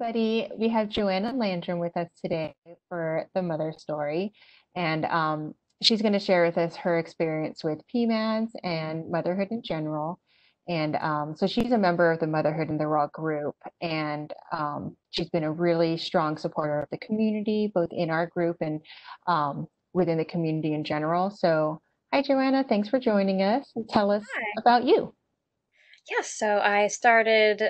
everybody. We have Joanna Landrum with us today for the mother story. And she's going to share with us her experience with PMADS and motherhood in general. And so she's a member of the Motherhood in the Raw group. And she's been a really strong supporter of the community, both in our group and within the community in general. So, hi, Joanna. Thanks for joining us and tell us Hi. about you. Yes, so I started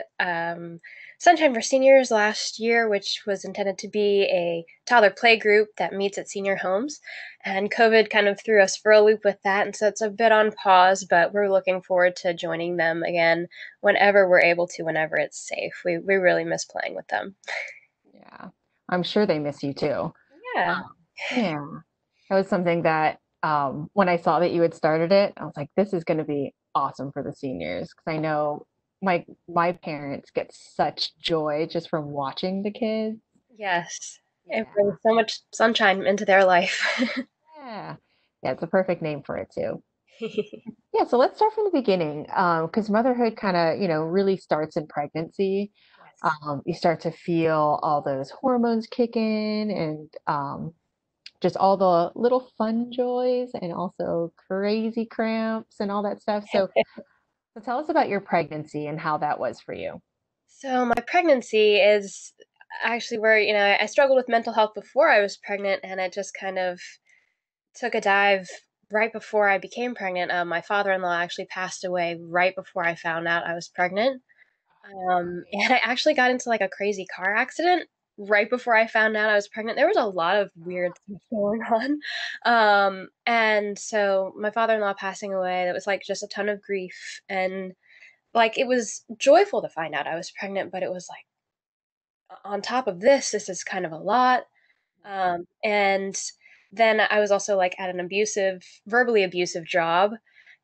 Sunshine for Seniors last year, which was intended to be a toddler play group that meets at senior homes. And COVID kind of threw us for a loop with that, and so it's a bit on pause, but we're looking forward to joining them again whenever we're able to, whenever it's safe. We really miss playing with them. Yeah, I'm sure they miss you too. Yeah. Um, yeah, that was something that when I saw that you had started it, I was like, this is going to be awesome for the seniors because I know my parents get such joy just from watching the kids. Yes. It brings Yeah, so much sunshine into their life. yeah, yeah. It's a perfect name for it too. Yeah, so let's start from the beginning because motherhood kind of, really starts in pregnancy. Yes. You start to feel all those hormones kick in and just all the little fun joys and also crazy cramps and all that stuff. So tell us about your pregnancy and how that was for you. So my pregnancy is actually where, I struggled with mental health before I was pregnant, and it just kind of took a dive right before I became pregnant. My father-in-law actually passed away right before I found out I was pregnant. And I actually got into like a crazy car accident right before I found out I was pregnant. There was a lot of weird stuff going on. And so my father-in-law passing away, that was like just a ton of grief. And like it was joyful to find out I was pregnant, but it was like on top of this is kind of a lot. And then I was also like at an verbally abusive job,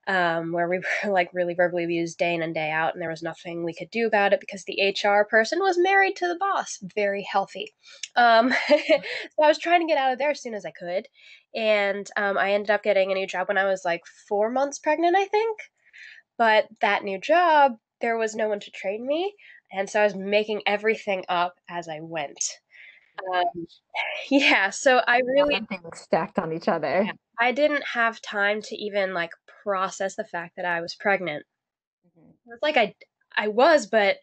where we were like really verbally abused day in and day out, and there was nothing we could do about it because the HR person was married to the boss, very healthy. So I was trying to get out of there as soon as I could, and I ended up getting a new job when I was like 4 months pregnant, I think. But that new job, there was no one to train me, and so I was making everything up as I went. Um, yeah, so I A lot really, of things stacked on each other. yeah, I didn't have time to even like process the fact that I was pregnant. Mhm. It was like I was, but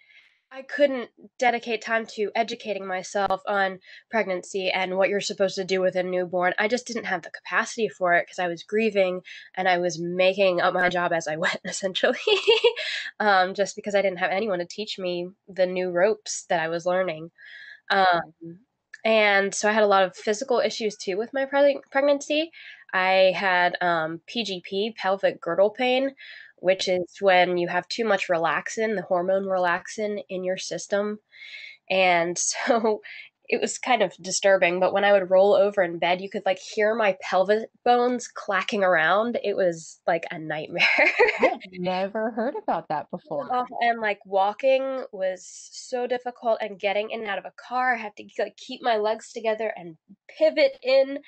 I couldn't dedicate time to educating myself on pregnancy and what you're supposed to do with a newborn. I just didn't have the capacity for it because I was grieving and I was making up my job as I went, essentially. Just because I didn't have anyone to teach me the new ropes that I was learning. Mhm. Um, and so I had a lot of physical issues too with my pregnancy. I had PGP, pelvic girdle pain, which is when you have too much relaxin, the hormone relaxin in your system. And so it was kind of disturbing, but when I would roll over in bed, you could like hear my pelvic bones clacking around. It was like a nightmare. I've never heard about that It was before. awful, and like walking was so difficult, and getting in and out of a car, I have to like keep my legs together and pivot in.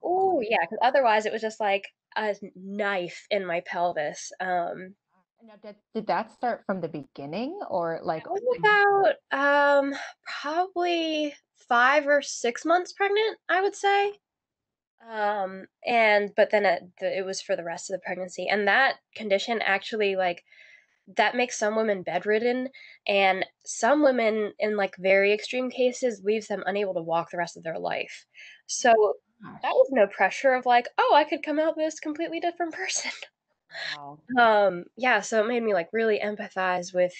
Oh yeah, because otherwise it was just like a knife in my pelvis. Now, did that start from the beginning or like I was about probably 5 or 6 months pregnant, I would say. And but then it was for the rest of the pregnancy, and that condition actually like that makes some women bedridden, and some women in like very extreme cases leaves them unable to walk the rest of their life. So that gosh. was no pressure of like, oh, I could come out this completely different person. Wow. Yeah, so it made me like really empathize with,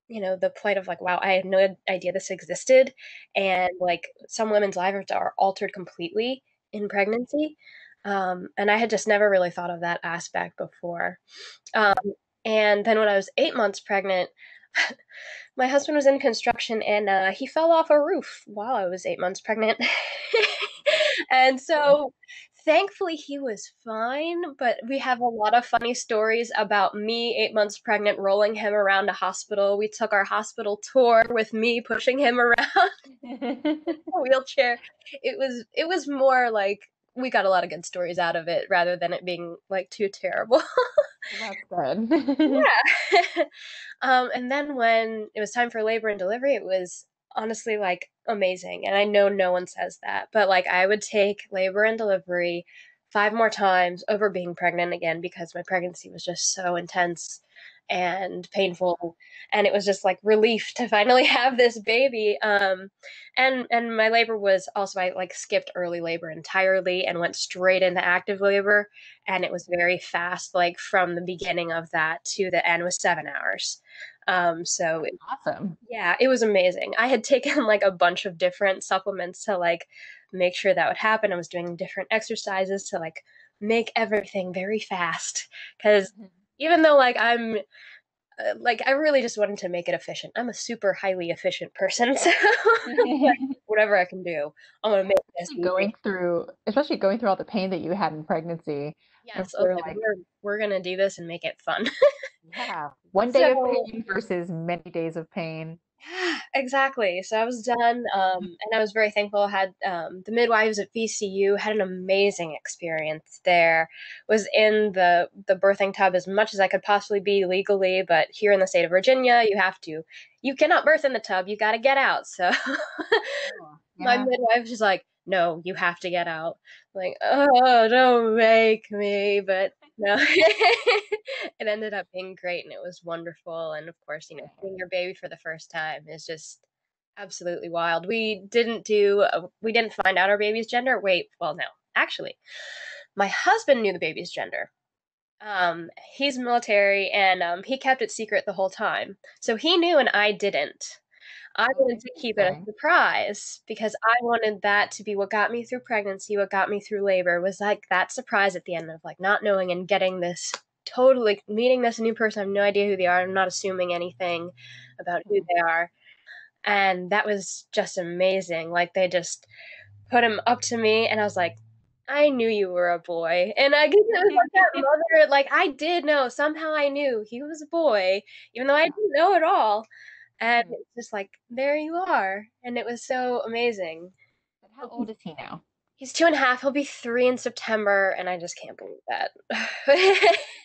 the plight of like, wow, I had no idea this existed, and like some women's lives are altered completely in pregnancy. And I had just never really thought of that aspect before. Um, and then when I was 8 months pregnant, my husband was in construction, and he fell off a roof while I was 8 months pregnant. And so thankfully he was fine, but we have a lot of funny stories about me 8 months pregnant rolling him around a hospital. We took our hospital tour with me pushing him around a wheelchair. It was more like we got a lot of good stories out of it rather than it being like too terrible. Well, that's good. Yeah. And then when it was time for labor and delivery, it was honestly, like, amazing, and I know no one says that, but, like, I would take labor and delivery 5 more times over being pregnant again because my pregnancy was just so intense and painful, and it was just, like, relief to finally have this baby, and my labor was also I, like, skipped early labor entirely and went straight into active labor, and it was very fast, like, from the beginning of that to the end was 7 hours. So That's awesome. yeah, it was amazing. I had taken, like, a bunch of different supplements to, like, make sure that would happen. I was doing different exercises to, like, make everything very fast. Because Mhm. even though, like, I really just wanted to make it efficient. I'm a super highly efficient person, so, like, whatever I can do, I'm gonna make this easy. Especially going through all the pain that you had in pregnancy. I'm Yes, I was sure like, like, we're gonna do this and make it fun." yeah, one day of So pain versus many days of pain. yeah, exactly. So I was done, and I was very thankful. I had the midwives at VCU had an amazing experience there. Was in the birthing tub as much as I could possibly be legally, but here in the state of Virginia, you cannot birth in the tub. You got to get out. So Oh, my yeah. midwife was just like, "No, you have to get out." Like, "Oh, don't make me," but no. It ended up being great and it was wonderful. And of course, seeing your baby for the first time is just absolutely wild. We didn't find out our baby's gender. Wait, well, no, actually, my husband knew the baby's gender. He's military and he kept it secret the whole time. So he knew and I didn't. I Oh, wanted to keep it a interesting. surprise because I wanted that to be what got me through pregnancy, what got me through labor was like that surprise at the end of like not knowing and getting this totally meeting this new person. I have no idea who they are. I'm not assuming anything about who Mhm. they are. And that was just amazing. Like they just put him up to me and I was like, I knew you were a boy. And I guess it was like that mother, like I did know, somehow I knew he was a boy, even though I didn't know at all. And Mhm. it's just like, there you are. And it was so amazing. But how old is he now? He's 2.5. He'll be 3 in September, and I just can't believe that.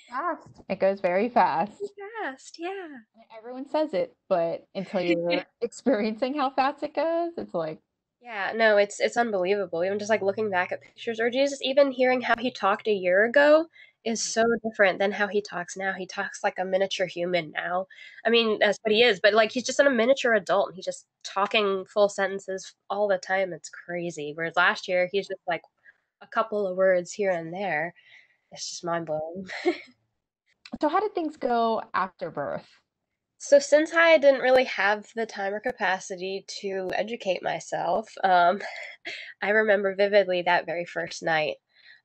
Fast. It goes very fast. Fast, yeah. Everyone says it, but until you're experiencing how fast it goes, it's like, Yeah, no, it's unbelievable. Even just like looking back at pictures, or just even hearing how he talked a year ago is so different than how he talks now. He talks like a miniature human now. I mean, that's what he is, but like he's just a miniature adult and he's just talking full sentences all the time. It's crazy. Whereas last year he's just like a couple of words here and there. It's just mind blowing. so how did things go after birth? So since I didn't really have the time or capacity to educate myself, I remember vividly that very first night.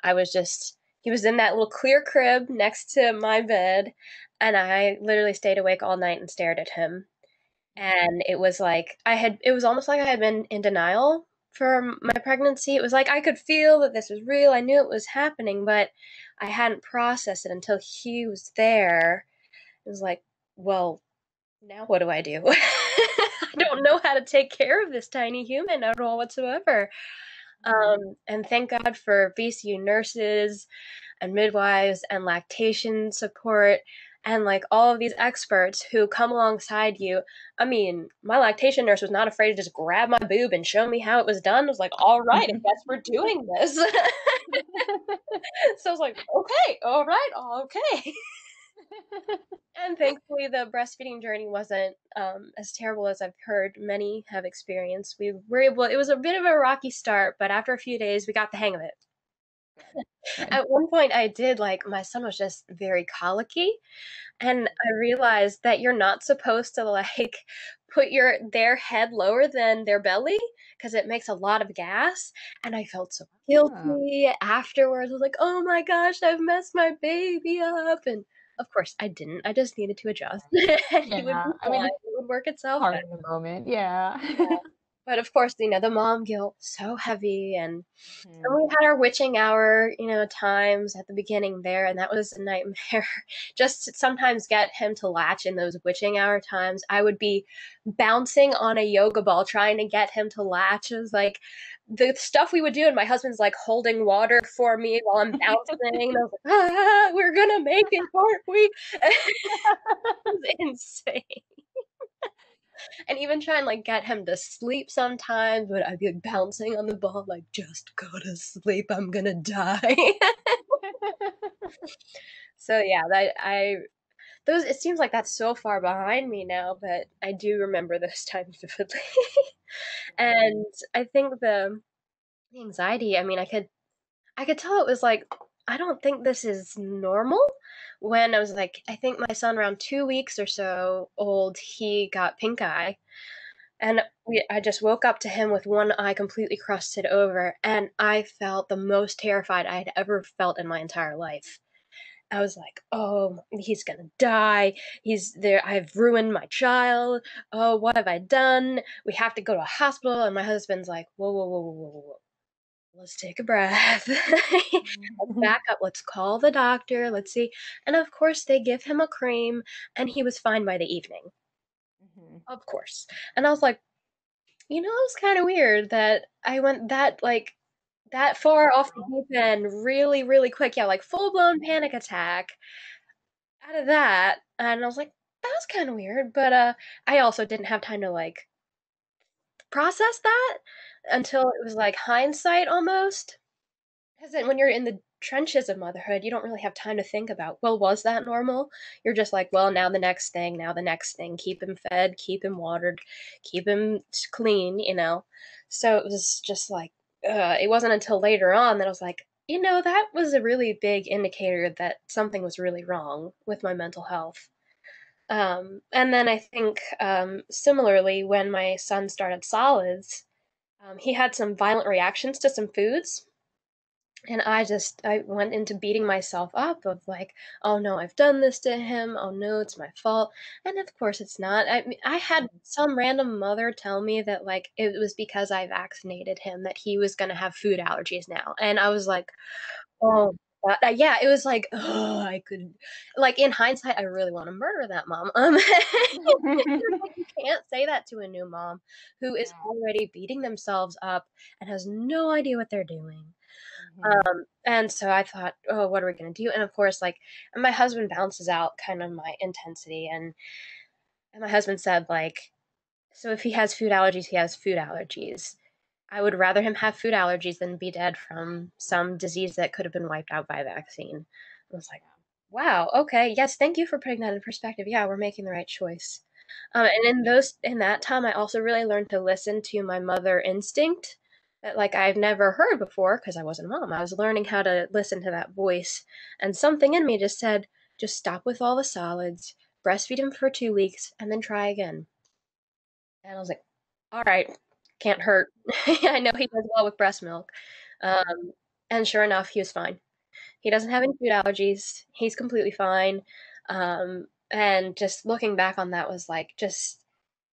He was in that little clear crib next to my bed, and I literally stayed awake all night and stared at him. And it was almost like I had been in denial for my pregnancy. It was like I could feel that this was real. I knew it was happening, but I hadn't processed it until he was there. It was like, well, now what do I do? I don't know how to take care of this tiny human at all whatsoever. Mhm. And thank God for VCU nurses and midwives and lactation support and like all of these experts who come alongside you. I mean, my lactation nurse was not afraid to just grab my boob and show me how it was done. I was like, all right, I guess we're doing this. So I was like, okay, all right, okay. And thankfully, the breastfeeding journey wasn't as terrible as I've heard many have experienced. We were able, it was a bit of a rocky start, but after a few days, we got the hang of it. Good. Good. At one point, I did like, my son was just very colicky, and I realized that you're not supposed to like put their head lower than their belly because it makes a lot of gas. And I felt so Ah, guilty afterwards. I was like, oh my gosh, I've messed my baby up. And of course, I didn't. I just needed to adjust, and he would yeah. be I mean, fine. it's It would work itself hard out. in the moment. Yeah. But of course, the mom guilt so heavy, and Mhm. we had our witching hour, times at the beginning there, and that was a nightmare. Just to sometimes get him to latch in those witching hour times. I would be bouncing on a yoga ball trying to get him to latch. It was like the stuff we would do, and my husband's like holding water for me while I'm bouncing. And I was like, we're gonna make it, aren't we? It was insane. And even try and like get him to sleep sometimes, but I'd be like bouncing on the ball, like, just go to sleep, I'm gonna die. So yeah, that I those it seems like that's so far behind me now, but I do remember those times vividly. And I think the anxiety, I mean, I could tell it was like, I don't think this is normal. When I was like, I think my son around 2 weeks or so old, he got pink eye. And I just woke up to him with one eye completely crusted over, and I felt the most terrified I had ever felt in my entire life. I was like, "Oh, he's gonna die. He's there. I've ruined my child. Oh, what have I done? We have to go to a hospital." And my husband's like, "Whoa, whoa, whoa, whoa, whoa, whoa, whoa. Let's take a breath. Let's back up. Let's call the doctor. Let's see." And of course, they give him a cream, and he was fine by the evening. Of course. And I was like, it was kind of weird that I went that far off the deep end really, really quick. Yeah, like full blown panic attack out of that. And I was like, that was kind of weird. But I also didn't have time to like process that until it was like hindsight almost. Because then when you're in the trenches of motherhood, you don't really have time to think about, well, was that normal? You're just like, well, now the next thing. Keep him fed, keep him watered, keep him clean. So it was just like, it wasn't until later on that I was like, that was a really big indicator that something was really wrong with my mental health. And then I think similarly, when my son started solids, he had some violent reactions to some foods, and I went into beating myself up of like, oh no, I've done this to him. Oh no, it's my fault. And of course it's not. I had some random mother tell me that like it was because I vaccinated him that he was going to have food allergies now. And I was like, oh, yeah, it was like, oh, I could, like in hindsight, I really want to murder that mom. Like, you can't say that to a new mom who is Yeah. already beating themselves up and has no idea what they're doing. Mhm. And so I thought, oh, what are we going to do? And of course, like, my husband balances out kind of my intensity. And my husband said, like, so if he has food allergies, he has food allergies. I would rather him have food allergies than be dead from some disease that could have been wiped out by a vaccine. I was like, wow, okay, yes, thank you for putting that in perspective. Yeah, we're making the right choice. And in that time, I also really learned to listen to my mother instinct that like I've never heard before because I wasn't a mom. I was learning how to listen to that voice, and something in me just said, just stop with all the solids, breastfeed him for 2 weeks, and then try again. And I was like, all right, can't hurt. I know he does well with breast milk. Um, and sure enough, he was fine. He doesn't have any food allergies. He's completely fine. And just looking back on that was like, just,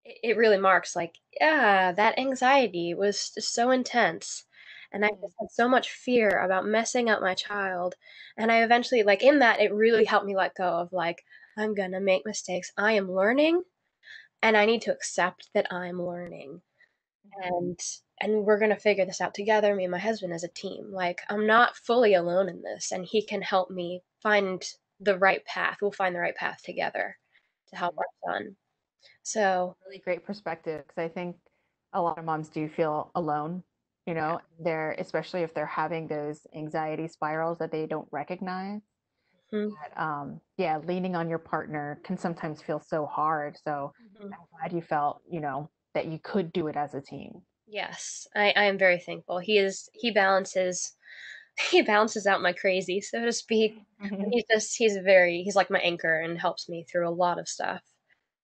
it really marks like, yeah, that anxiety was just so intense. And I Mhm. just had so much fear about messing up my child. And I eventually, like, in that, it really helped me let go of like, I'm gonna make mistakes. I am learning and I need to accept that I'm learning. Mhm. And and we're gonna figure this out together, me and my husband as a team. Like I'm not fully alone in this, and he can help me find the right path. We'll find the right path together to help Mhm. our son. So, Really great perspective because I think a lot of moms do feel alone, they're especially if they're having those anxiety spirals that they don't recognize. mhm, But yeah, leaning on your partner can sometimes feel so hard. So mhm. I'm glad you felt, that you could do it as a team. Yes, I am very thankful. He balances out my crazy, so to speak. He's like my anchor and helps me through a lot of stuff.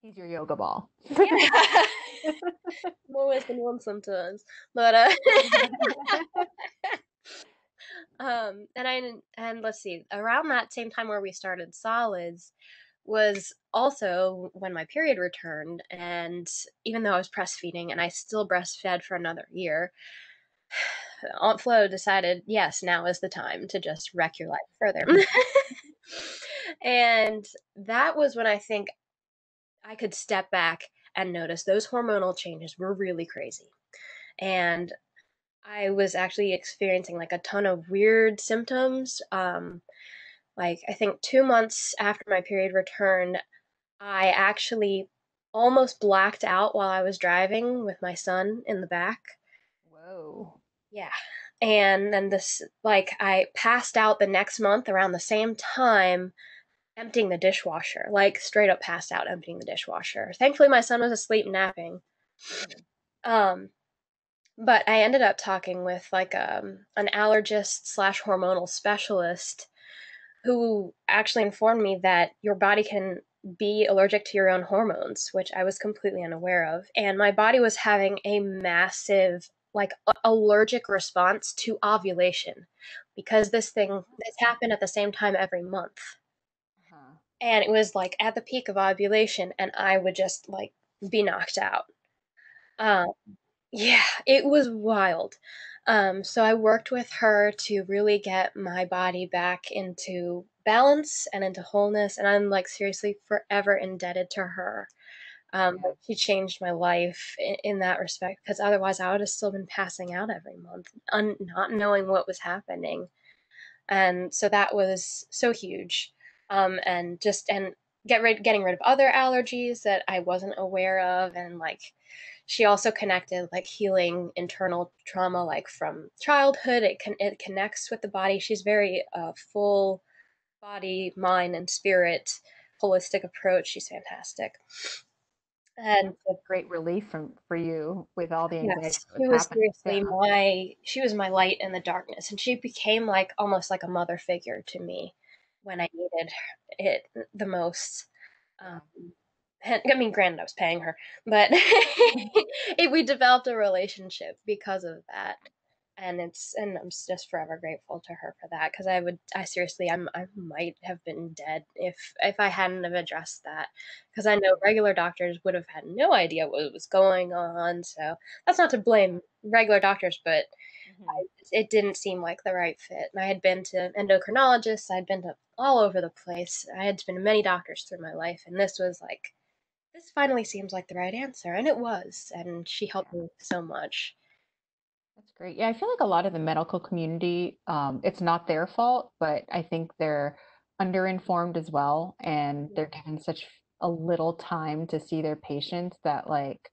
He's your yoga ball. Yeah. I'm always the one sometimes. But and let's see, around that same time where we started solids was also when my period returned, and even though I was breastfeeding and I still breastfed for another year, Aunt Flo decided, yes, now is the time to just wreck your life further. And that was when I think I could step back and notice those hormonal changes were really crazy. And I was actually experiencing like a ton of weird symptoms. Like I think 2 months after my period returned, I actually almost blacked out while I was driving with my son in the back. Whoa. Yeah. And then I passed out the next month around the same time emptying the dishwasher, like straight up passed out emptying the dishwasher. Thankfully, my son was asleep napping. Mhm. Um, but I ended up talking with an allergist slash hormonal specialist who actually informed me that your body can be allergic to your own hormones, which I was completely unaware of. And my body was having a massive, allergic response to ovulation because this happened at the same time every month. Uh-huh. And it was like at the peak of ovulation, and I would just like be knocked out. Um, yeah, it was wild. So I worked with her to really get my body back into balance and into wholeness, and I'm like seriously forever indebted to her. Yeah. She changed my life in that respect because otherwise I would have still been passing out every month, not knowing what was happening. And so that was so huge. And getting rid of other allergies that I wasn't aware of, and like she also connected like healing internal trauma like from childhood. It connects with the body. She's very full body, mind, and spirit holistic approach. She's fantastic. And That's a great relief for you with all the anxiety yes, that was happening. Yeah. she was my light in the darkness, and she became like almost like a mother figure to me when I needed it the most. Um, Yeah. and, I mean, granted, I was paying her, but we developed a relationship because of that, and I'm just forever grateful to her for that because I seriously, I might have been dead if I hadn't have addressed that because I know Mhm. regular doctors would have had no idea what was going on. So that's not to blame regular doctors, but Mhm. it didn't seem like the right fit. And I had been to endocrinologists, I'd been to all over the place. I had been to many doctors through my life, and this finally seems like the right answer, and it was. And she helped Yeah. me so much. That's great. Yeah, I feel like a lot of the medical community, it's not their fault, but I think they're underinformed as well, and they're given such a little time to see their patients that, like,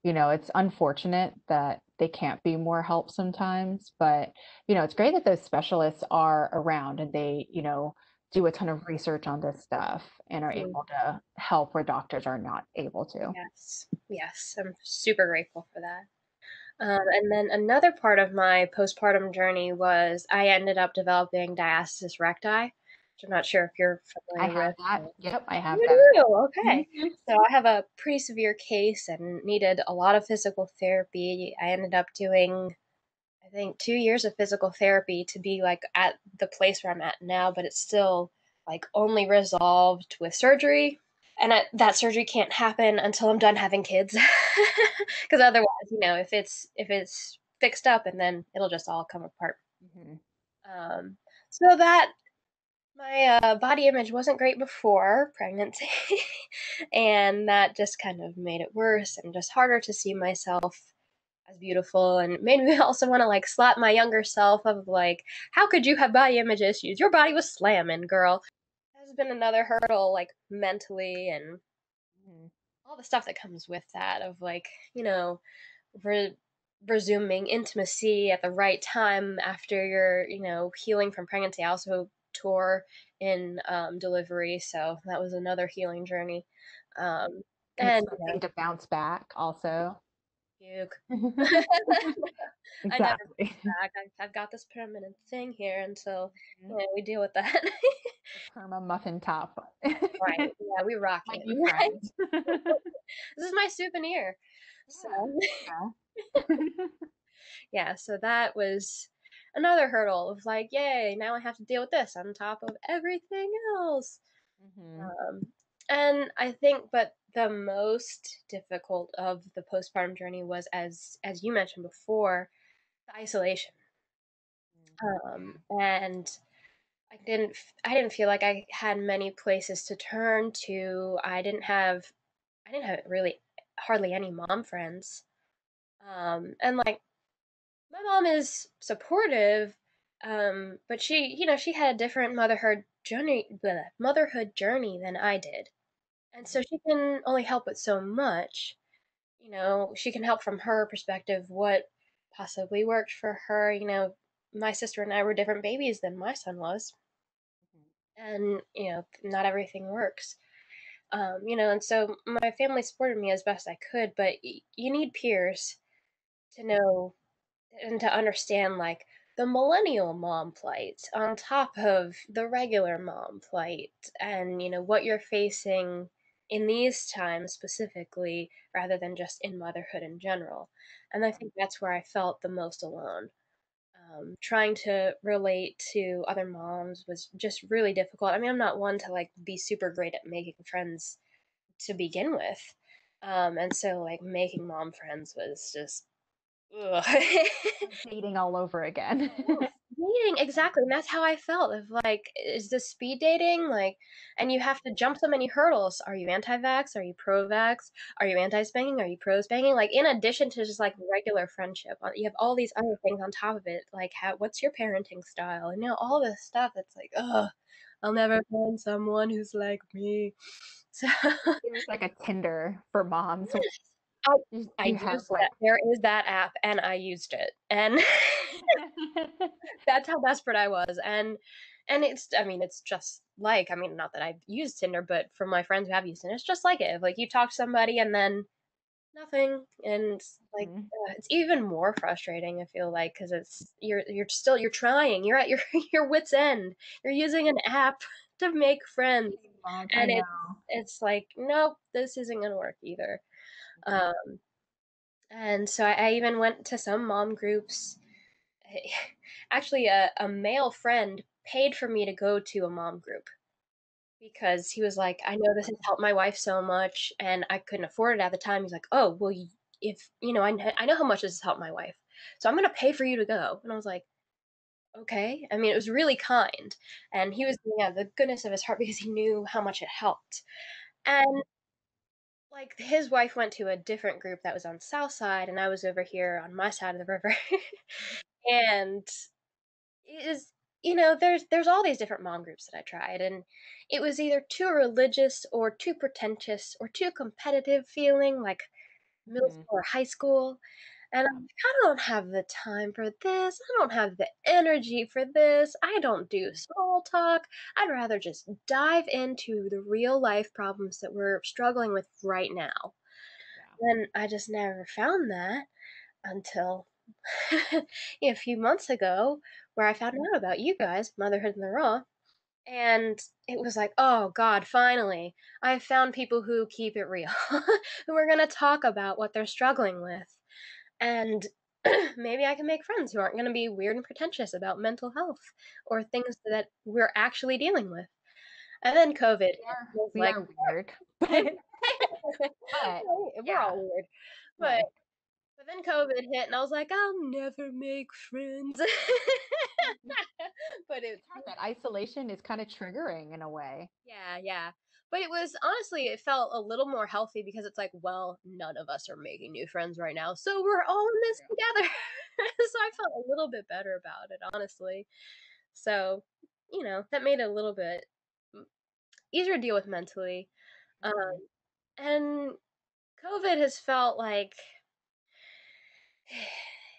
it's unfortunate that they can't be more help sometimes, but, it's great that those specialists are around and they, do a ton of research on this stuff and are Mhm. able to help where doctors are not able to. Yes, yes, I'm super grateful for that. Mhm. And then another part of my postpartum journey was I ended up developing diastasis recti, which I'm not sure if you're I familiar have with. that. Yep, I have You that. do? Okay. Mhm. So I have a pretty severe case and needed a lot of physical therapy. I ended up doing, I think, 2 years of physical therapy to be like at the place where I'm at now, but it's still like only resolved with surgery. And that surgery can't happen until I'm done having kids, because otherwise, if it's fixed up, and then it'll just all come apart. Mhm. Um, so that my body image wasn't great before pregnancy, and that just kind of made it worse and just harder to see myself as beautiful, and made me also want to like slap my younger self of like, how could you have body image issues? Your body was slamming, girl. Has been another hurdle, like mentally, and Mhm. all the stuff that comes with that of like, re- resuming intimacy at the right time after you're, healing from pregnancy. I also tore in delivery, so that was another healing journey. Um, And and expecting to bounce back also. puke. I never Exactly. bounce back. I've got this permanent thing here until Mhm. we deal with that. The perma muffin top. Right? Yeah, we rock My it. new friend. This is my souvenir. So Yeah. Yeah. yeah, so that was another hurdle of like, yay, now I have to deal with this on top of everything else. Mhm. Um, and I think, but the most difficult of the postpartum journey was, as you mentioned before, the isolation. And I didn't feel like I had many places to turn to. I didn't have really hardly any mom friends. And like my mom is supportive, but she had a different motherhood journey than I did. And so she can only help with so much. She can help from her perspective what possibly worked for her. My sister and I were different babies than my son was. Mhm. And, not everything works. And so my family supported me as best I could, but you need peers to know and to understand like the millennial mom plight on top of the regular mom plight and what you're facing in these times specifically rather than just in motherhood in general. And I think that's where I felt the most alone. Trying to relate to other moms was just really difficult. I mean, I'm not one to like be super great at making friends to begin with. And so like making mom friends was just ugh. Like dating all over again. Yes, dating, exactly, and that's how I felt of, like, is this speed dating? Like, and you have to jump so many hurdles. Are you anti-vax? Are you pro-vax? Are you anti-spanking? Are you pro-spanking? Like, in addition to just, like, regular friendship, you have all these other things on top of it, like, what's your parenting style? And, all this stuff that's like, ugh, I'll never find someone who's like me. So There's like a Tinder for moms. I I You have used that. like There is that app, and I used it, and that's how desperate I was, and it's just like not that I've used Tinder, but from my friends who have used Tinder, it's just like it. Like, you talk to somebody and then nothing, and, like, Mhm. it's even more frustrating, I feel like, because you're trying, you're at your your wit's end. You're using an app to make friends, Dating moms, I and know. it's like, "Nope, this isn't gonna work either." Um, and so I even went to some mom groups. Actually, a male friend paid for me to go to a mom group because he was like, "I know this has helped my wife so much, and I couldn't afford it at the time." He's like, "Oh, well, if I know how much this has helped my wife, so I'm gonna pay for you to go." And I was like, "Okay." I mean, it was really kind, and he was doing out of the goodness of his heart because he knew how much it helped. And like his wife went to a different group that was on South Side, and I was over here on my side of the river, and is there's all these different mom groups that I tried, and it was either too religious or too pretentious or too competitive feeling like middle Mhm. school or high school. And I'm like, I don't have the time for this. I don't have the energy for this. I don't do small talk. I'd rather just dive into the real life problems that we're struggling with right now. Yeah. And I just never found that until a few months ago, where I found out about you guys, Motherhood in the Raw, and it was like, oh God, finally, I found people who keep it real, who are going to talk about what they're struggling with, and maybe I can make friends who aren't going to be weird and pretentious about mental health or things that we're actually dealing with. And then COVID hit, and I was We like, are weird, but we're yeah, all weird, but right. But then COVID hit, and I was like, "I'll never make friends." But It's hard. That isolation is kind of triggering in a way. yeah, yeah. But it was honestly, it felt a little more healthy because it's like, well, none of us are making new friends right now, so we're all in this True. together. So I felt a little bit better about it, honestly. So, that made it a little bit mm, easier to deal with mentally. Um, Mhm. and COVID has felt like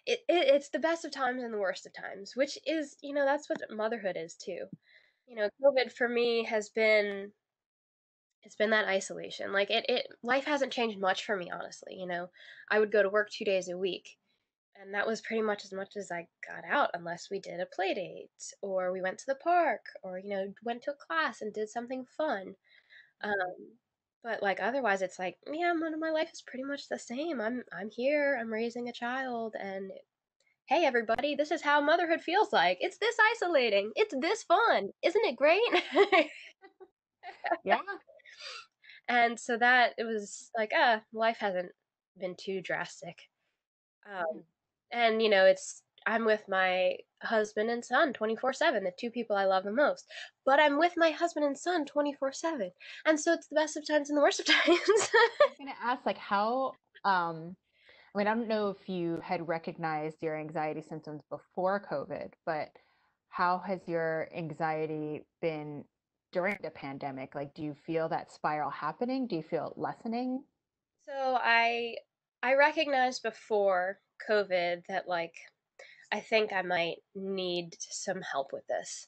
it's the best of times and the worst of times, which is, that's what motherhood is too. COVID for me has been it's been that isolation. Like it life hasn't changed much for me, honestly. I would go to work 2 days a week, and that was pretty much as I got out, unless we did a play date or we went to the park or went to a class and did something fun. Mhm. But like otherwise, it's like yeah, my life is pretty much the same. I'm here. I'm raising a child, and hey, everybody, this is how motherhood feels like. It's this isolating. It's this fun. Isn't it great? Yeah. And so that it was like, life hasn't been too drastic. Um, Mhm. and, I'm with my husband and son 24/7, the two people I love the most. But I'm with my husband and son 24/7. And so it's the best of times and the worst of times. I was gonna ask, like, how, I mean, I don't know if you had recognized your anxiety symptoms before COVID, but how has your anxiety been during the pandemic? Like, do you feel that spiral happening? Do you feel it lessening? So I recognized before COVID that I think I might need some help with this.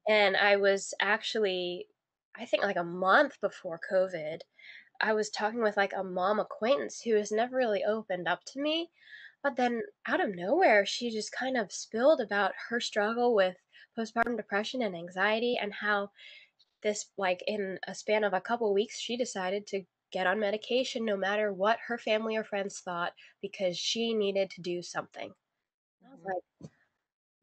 And I was actually, I think like a month before COVID, I was talking with like a mom acquaintance who has never really opened up to me. But then out of nowhere, she just kind of spilled about her struggle with postpartum depression and anxiety and how this, like in a span of a couple weeks, she decided to get on medication no matter what her family or friends thought because she needed to do something. I was Mhm, like,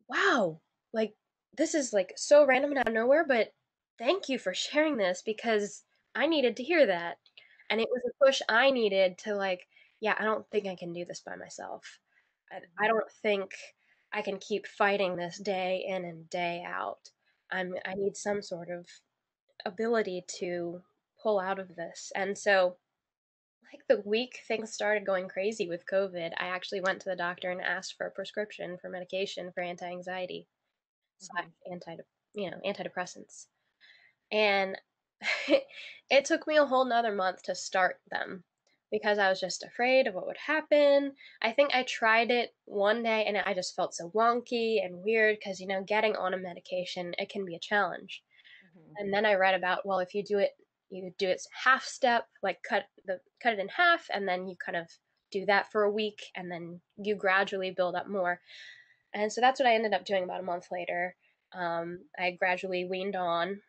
wow, like this is like so random and out of nowhere, but thank you for sharing this because I needed to hear that. And it was a push I needed to yeah, I don't think I can do this by myself. I mhm, don't think I can keep fighting this day in and day out. I need some sort of ability to pull out of this. And so like the week things started going crazy with COVID, I actually went to the doctor and asked for a prescription for medication for anti-anxiety slash mhm, antidepressants. And it took me a whole nother month to start them because I was just afraid of what would happen. I think I tried it one day and I just felt so wonky and weird because, getting on a medication, it can be a challenge. mhm, And then I read about, well, if you do it half step, like cut it in half, and then you kind of do that for a week, and then you gradually build up more. And so that's what I ended up doing about a month later. I gradually weaned on,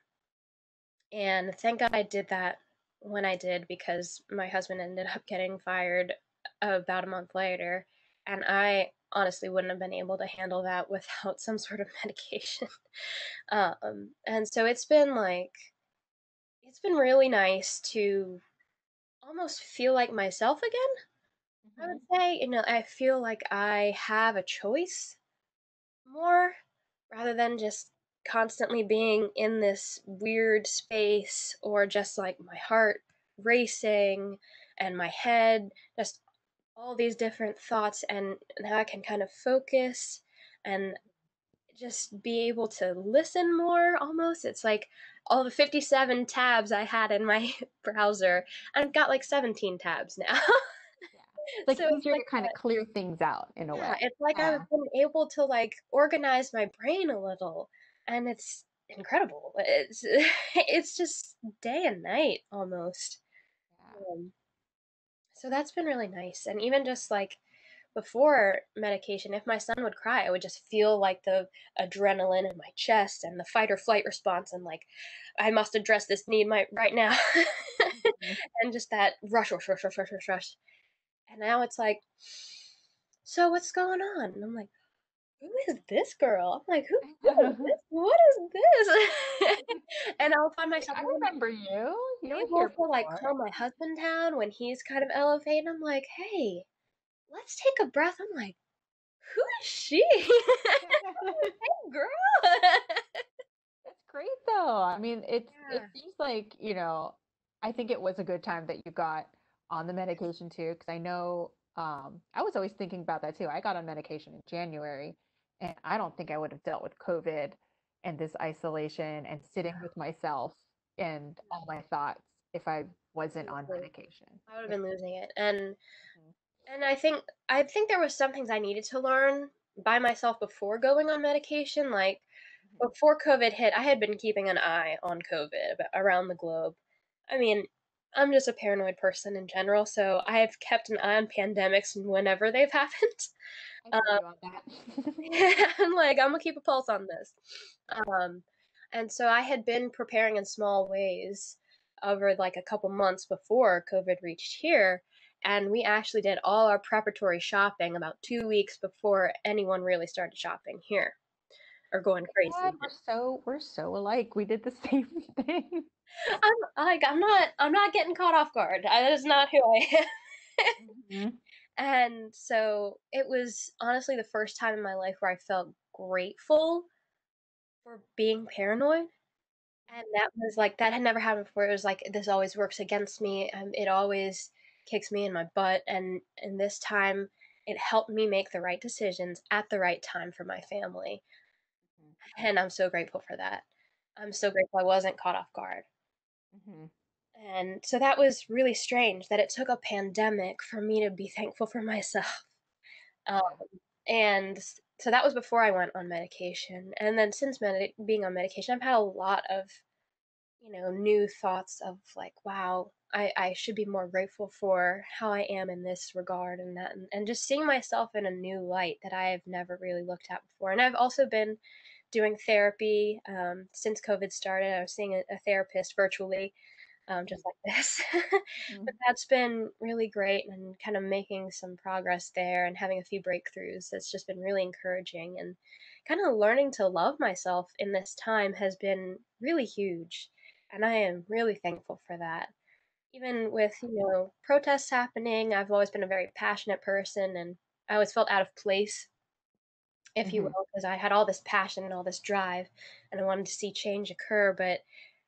and thank God I did that when I did because my husband ended up getting fired about a month later, and I honestly wouldn't have been able to handle that without some sort of medication. And so it's been really nice to almost feel like myself again, I would mhm, say. I feel like I have a choice more rather than just constantly being in this weird space or just like my heart racing and my head, just all these different thoughts, and now I can kind of focus and just be able to listen more almost. It's like all the 57 tabs I had in my browser, I've got like 17 tabs now. yeah. It's like So it's easier like to kind of clear things out in a yeah, way. it's like Yeah. I've been able to like organize my brain a little, and it's incredible. It's it's just day and night almost. Yeah. Um, so that's been really nice. And even just like before medication, if my son would cry, I would just feel like the adrenaline in my chest and the fight or flight response, and like I must address this need right now, Mhm. and just that rush, rush, rush, rush, rush, rush, rush. And now it's like, so what's going on? And I'm like, who is this girl? I'm like, who is this? What is this? And I'll find Like, myself I even remember you. You were able here to like before. calm my husband down when he's kind of elevated. I'm like, hey, let's take a breath. I'm like, who is she? Hey, girl. It's great though. I mean, it Yeah. seems like, I think it was a good time that you got on the medication too, because I know I was always thinking about that too. I got on medication in January, and I don't think I would have dealt with COVID and this isolation and sitting with myself and all my thoughts if I wasn't on Seriously, medication. I would have It's been losing it. And Mhm, and I think there was some things I needed to learn by myself before going on medication. Like mhm. before COVID hit, I had been keeping an eye on COVID around the globe. I mean, I'm just a paranoid person in general, so I have kept an eye on pandemics whenever they've happened. I feel Um, you on that. I'm like, I'm gonna keep a pulse on this. Yeah. Um, and so I had been preparing in small ways over like a couple months before COVID reached here. And we actually did all our preparatory shopping about 2 weeks before anyone really started shopping here or going Oh my crazy. God, we're so alike. We did the same thing. I'm not getting caught off guard. That is not who I am. Mhm. And so it was honestly the first time in my life where I felt grateful for being paranoid. And that was like that had never happened before. It was like this always works against me. It always kicks me in my butt. And this time, it helped me make the right decisions at the right time for my family. Mhm. And I'm so grateful for that. I'm so grateful I wasn't caught off guard. Mhm. And so that was really strange that it took a pandemic for me to be thankful for myself. Um, Yeah. and so that was before I went on medication. And then since being on medication, I've had a lot of, new thoughts of like, wow, I should be more grateful for how I am in this regard and that, and just seeing myself in a new light that I have never really looked at before. And I've also been doing therapy since COVID started. I was seeing a therapist virtually Mhm. just like this. But Mhm. that's been really great and kind of making some progress there and having a few breakthroughs. That's just been really encouraging and kind of learning to love myself in this time has been really huge. And I am really thankful for that. Even with, protests happening, I've always been a very passionate person and I always felt out of place, if you Mhm. will, because I had all this passion and all this drive and I wanted to see change occur, but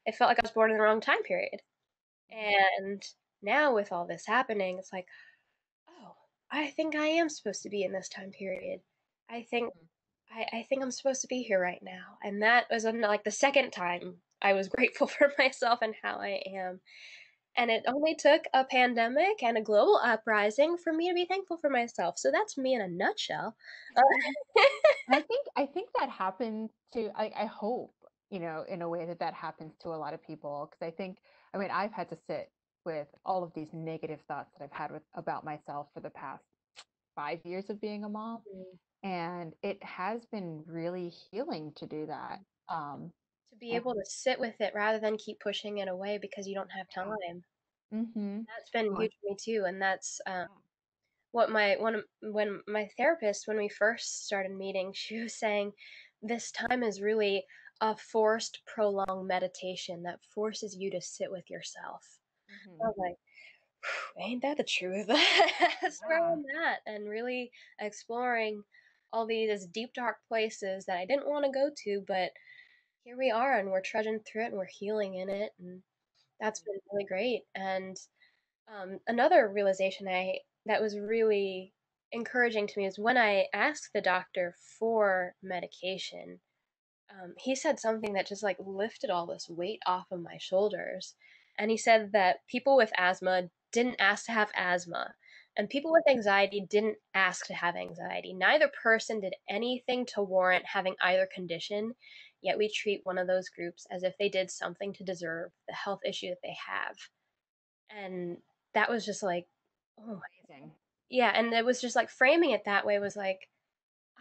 it felt like I was born in the wrong time period. Mhm. And now with all this happening, it's like, "Oh, I think I am supposed to be in this time period. I think Mhm. I think I'm supposed to be here right now." And that was like the second time I was grateful for myself and how I am. And it only took a pandemic and a global uprising for me to be thankful for myself. So that's me in a nutshell. Uh, And I think that happens to I hope, in a way that that happens to a lot of people because I mean, I've had to sit with all of these negative thoughts that I've had about myself for the past 5 years of being a mom, Mhm. and it has been really healing to do that. Um, To be and able to sit with it rather than keep pushing it away because you don't have yeah. time. Mhm. That's been Oh, huge for me too, and that's yeah. what my one of when my therapist, when we first started meeting, she was saying this time is really a forced prolonged meditation that forces you to sit with yourself. I Mhm. was like, ain't that the truth? That's where Yeah. I'm at, and really exploring all these deep dark places that I didn't want to go to, but here we are and we're trudging through it and we're healing in it, and that's Mhm. been really great. And another realization I that was really encouraging to me is when I asked the doctor for medication. He said something that just like lifted all this weight off of my shoulders, and he said that people with asthma didn't ask to have asthma, and people with anxiety didn't ask to have anxiety. Neither person did anything to warrant having either condition, yet we treat one of those groups as if they did something to deserve the health issue that they have. And that was just like, oh my, Amazing. yeah, and it was just like framing it that way was like,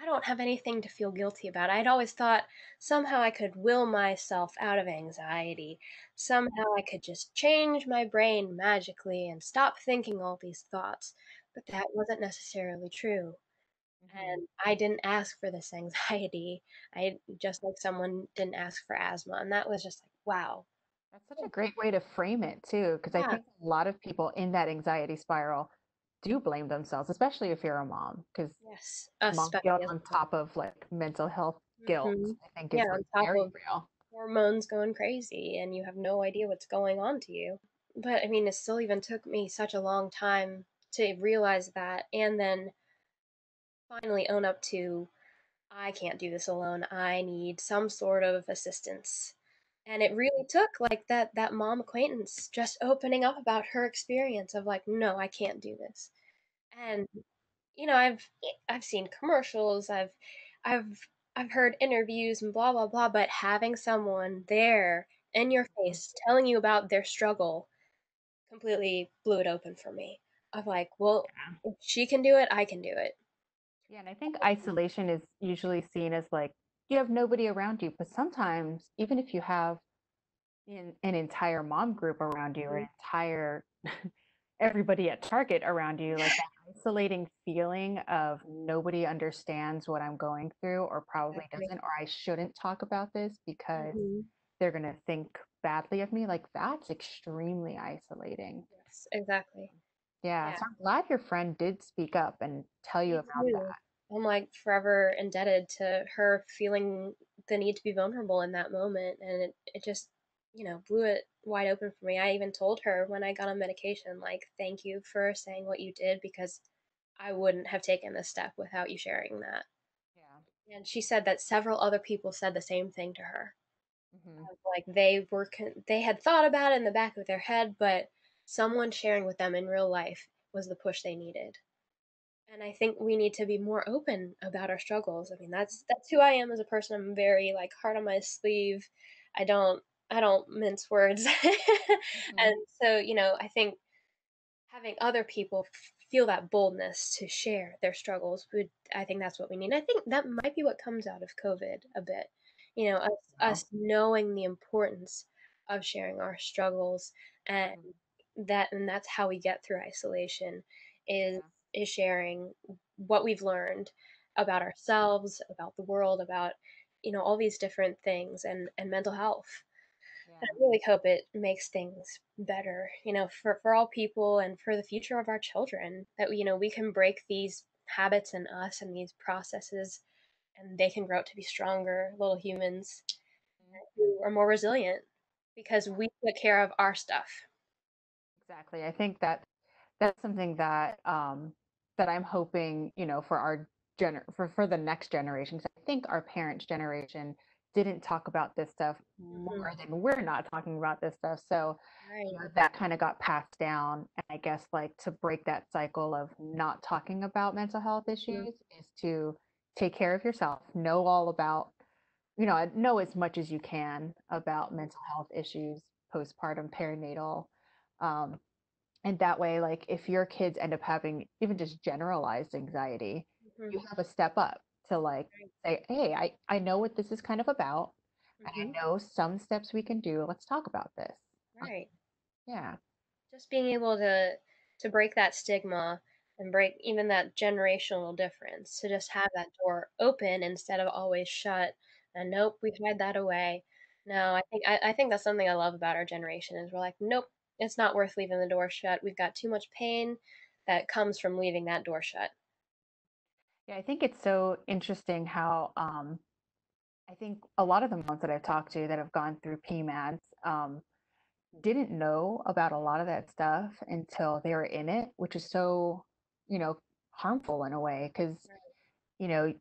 I don't have anything to feel guilty about. I'd always thought somehow I could will myself out of anxiety. Somehow I could just change my brain magically and stop thinking all these thoughts. But that wasn't necessarily true. Mhm. And I didn't ask for this anxiety. I just like someone didn't ask for asthma. And that was just like, wow. That's such a great way to frame it too, because I Yeah. think a lot of people in that anxiety spiral do blame themselves, especially if you're a mom, because Yes. mom Especially guilt as on a top of like mental health guilt, Mhm. I think Yeah, is like on top very of real. hormones going crazy and you have no idea what's going on to you. But I mean, it still even took me such a long time to realize that and then finally own up to I can't do this alone. I need some sort of assistance. And it really took like that mom acquaintance just opening up about her experience of like, no, I can't do this. And I've seen commercials, I've heard interviews and blah blah blah, but having someone there in your Mhm. face telling you about their struggle completely blew it open for me. Of like, well, Yeah. if she can do it, I can do it. Yeah, and I think isolation is usually seen as like you have nobody around you, but sometimes even if you have an entire mom group around you or Mhm. an entire everybody at Target around you, like that isolating feeling of nobody understands what I'm going through or probably Exactly. doesn't, or I shouldn't talk about this because Mhm. they're going to think badly of me. Like that's extremely isolating. Yes, exactly. Yeah. Yeah. So I'm glad your friend did speak up and tell you Me about too. that. I'm, like, forever indebted to her feeling the need to be vulnerable in that moment, and it just, blew it wide open for me. I even told her when I got on medication, like, "Thank you for saying what you did because I wouldn't have taken this step without you sharing that." Yeah. And she said that several other people said the same thing to her. Hmm. Like they had thought about it in the back of their head, but someone sharing with them in real life was the push they needed. And I think we need to be more open about our struggles. I mean, that's who I am as a person. I'm very like heart on my sleeve. I don't I don't mince words. Hmm. And so, I think having other people feel that boldness to share their struggles would I think that's what we need. I think that might be what comes out of COVID a bit. Us So, knowing the importance of sharing our struggles, and mhm. that's how we get through isolation is Yeah, is sharing what we've learned about ourselves, about the world, about all these different things, and mental health. I yeah. really hope it makes things better, for all people and for the future of our children. That we can break these habits in us and these processes, and they can grow up to be stronger little humans Mhm. who are more resilient because Yeah, we took care of our stuff. exactly. I think that that's something that that I'm hoping, for our for the next generation. 'Cause I think our parents' generation didn't talk about this stuff Hmm. more than we're not talking about this stuff. So, Right. that kind of got passed down. And I guess like to break that cycle of not talking about mental health Hmm. issues is to take care of yourself, know all about, know as much as you can about mental health issues, postpartum, perinatal. Um, and that way, like if your kids end up having even just generalized anxiety, Hmm. you have a step up to like Right. say, hey, I know what this is kind of about, and Hmm. I know some steps we can do. Let's talk about this. Um, Right. yeah. Just being able to break that stigma and break even that generational difference, to just have that door open instead of always shut, and nope, we've hide that away. No, I think that's something I love about our generation is we're like, nope, it's not worth leaving the door shut. We've got too much pain that comes from leaving that door shut. Yeah, I think it's so interesting how I think a lot of the moms that I've talked to that have gone through PMADS didn't know about a lot of that stuff until they were in it, which is so, you know, harmful in a way because, Right. you know,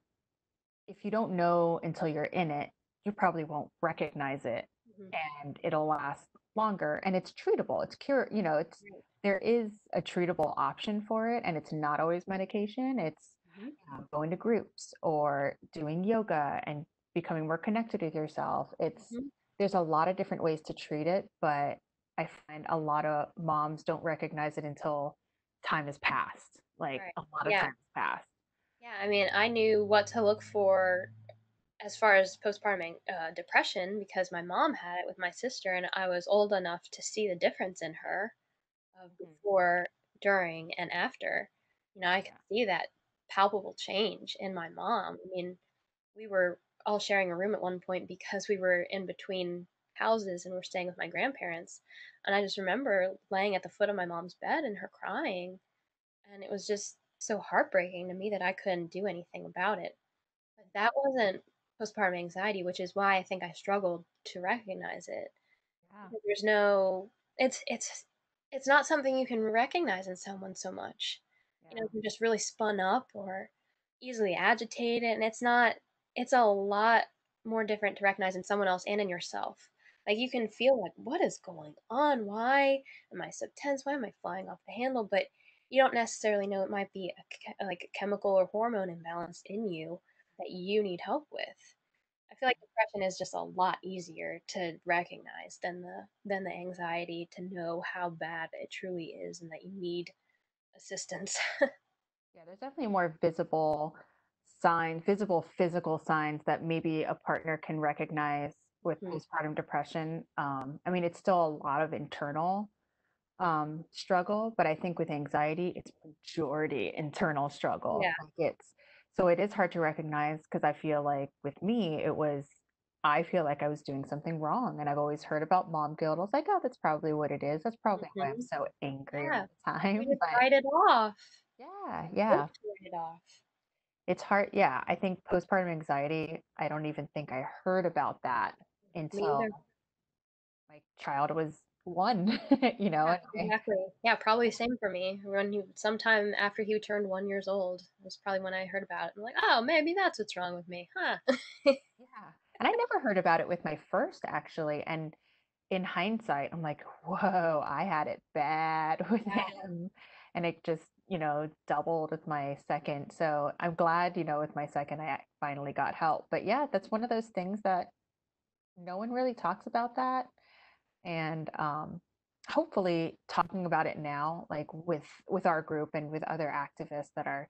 if you don't know until you're in it, you probably won't recognize it Mhm. and it'll last longer and it's treatable. It's it's Right. there is a treatable option for it and it's not always medication. It's Mhm. going to groups or doing yoga and becoming more connected with yourself. Mhm. There's a lot of different ways to treat it, but I find a lot of moms don't recognize it until time has passed. Like Right. a lot of Yeah. time has passed. Yeah, I mean, I knew what to look for as far as postpartum depression because my mom had it with my sister, and I was old enough to see the difference in her of Mhm. before, during, and after. I could Yeah. see that palpable change in my mom. I mean, we were all sharing a room at one point because we were in between houses and we're staying with my grandparents. And I just remember laying at the foot of my mom's bed and her crying. And it was just so heartbreaking to me that I couldn't do anything about it. But that wasn't postpartum anxiety, which is why I think I struggled to recognize it. Yeah. Because there's no it's not something you can recognize in someone so much. Yeah. They're just really spun up or easily agitated, and it's a lot more different to recognize in someone else and in yourself. Like you can feel like, what is going on? Why am I so tense? Why am I flying off the handle? But you don't necessarily know it might be like a chemical or hormone imbalance in you that you need help with. I feel like depression is just a lot easier to recognize than the anxiety to know how bad it truly is and that you need assistance. Yeah, there's definitely more visible physical signs that maybe a partner can recognize with Mhm. postpartum depression. I mean, it's still a lot of internal struggle, but I think with anxiety, it's majority internal struggle. Yeah. Like so it is hard to recognize because I feel like with me, I feel like I was doing something wrong. And I've always heard about mom guilt. I was like, oh, that's probably what it is. That's probably why I'm Mhm. so angry all Yeah. the We time. just But write it off. yeah, We force yeah. to write it off. It's hard. Yeah, I think postpartum anxiety, I don't even think I heard about that Me until either. my child was one, Yeah, and exactly. Yeah, probably same for me. When he sometime after he turned 1 years old, was probably when I heard about it. I'm like, oh, maybe that's what's wrong with me, huh? yeah. And I never heard about it with my first, actually. And in hindsight, I'm like, whoa, I had it bad with Yeah. him. And it just, doubled with my second. So I'm glad, with my second, I finally got help. But yeah, that's one of those things that no one really talks about that. And hopefully talking about it now, like with our group and with other activists that are,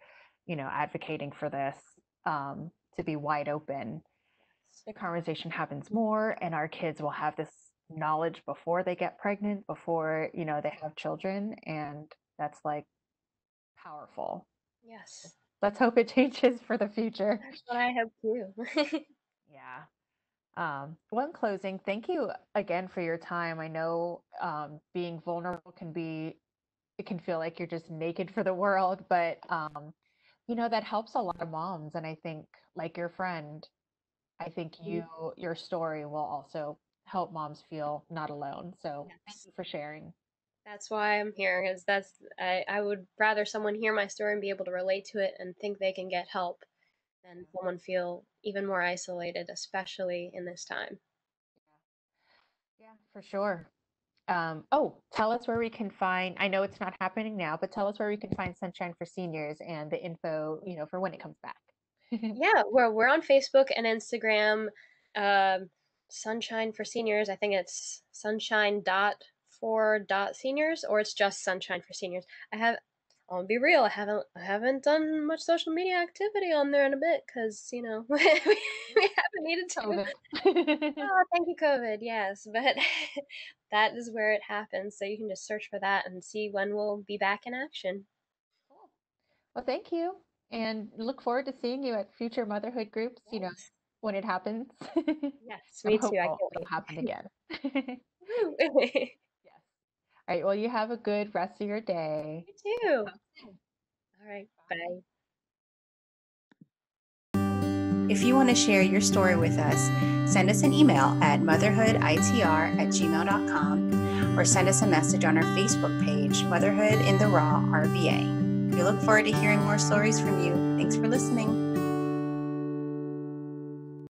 advocating for this, to be wide open, the conversation happens more, and our kids will have this knowledge before they get pregnant, before, they have children, and that's like powerful. Yes. Let's hope it changes for the future. That's what I hope too. Yeah. Well, in closing, thank you again for your time. I know being vulnerable it can feel like you're just naked for the world, but that helps a lot of moms. And I think, like your friend, I think your story will also help moms feel not alone. So thank Yes. you for sharing. That's why I'm here, is I would rather someone hear my story and be able to relate to it and think they can get help than someone feel even more isolated, especially in this time. Yeah, for sure. Oh, tell us where we can find, I know it's not happening now, but tell us where we can find Sunshine for Seniors and the info, for when it comes back. Yeah, we're on Facebook and Instagram. Um, Sunshine for Seniors. I think it's sunshine dot for dot seniors, or it's just Sunshine for Seniors. I have. I'll be real. I haven't done much social media activity on there in a bit because we haven't needed to. COVID. Oh, thank you, COVID. Yes, but that is where it happens. So you can just search for that and see when we'll be back in action. Cool. Well, thank you. And look forward to seeing you at future motherhood groups, Yes, when it happens. yes, I'm me too. I hopeful can't it'll wait. happen again. Woo. Yes. All right. Well, you have a good rest of your day. You We'll too. talk soon. All right. Bye. Bye. If you want to share your story with us, send us an email at motherhooditr@gmail.com or send us a message on our Facebook page, Motherhood in the Raw RVA. We look forward to hearing more stories from you. Thanks for listening.